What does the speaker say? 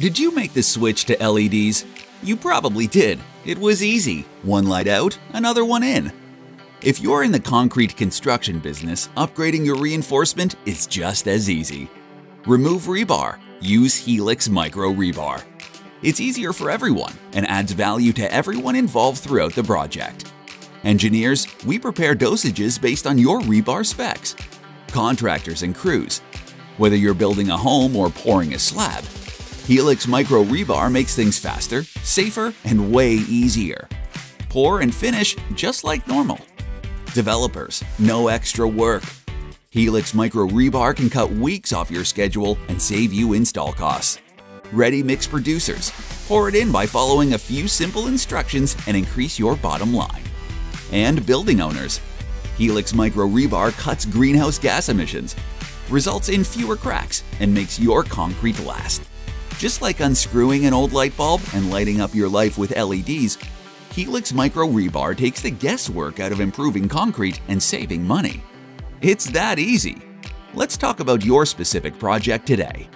Did you make the switch to LEDs? You probably did. It was easy. One light out, another one in. If you're in the concrete construction business, upgrading your reinforcement is just as easy. Remove rebar. Use Helix Micro Rebar. It's easier for everyone and adds value to everyone involved throughout the project. Engineers, we prepare dosages based on your rebar specs. Contractors and Crews. Whether you're building a home or pouring a slab, Helix Micro Rebar makes things faster, safer, and way easier. Pour and finish just like normal. Developers, no extra work. Helix Micro Rebar can cut weeks off your schedule and save you install costs. Ready mix producers, pour it in by following a few simple instructions and increase your bottom line. And building owners, Helix Micro Rebar cuts greenhouse gas emissions, results in fewer cracks, and makes your concrete last. Just like unscrewing an old light bulb and lighting up your life with LEDs, Helix Micro Rebar takes the guesswork out of improving concrete and saving money. It's that easy. Let's talk about your specific project today.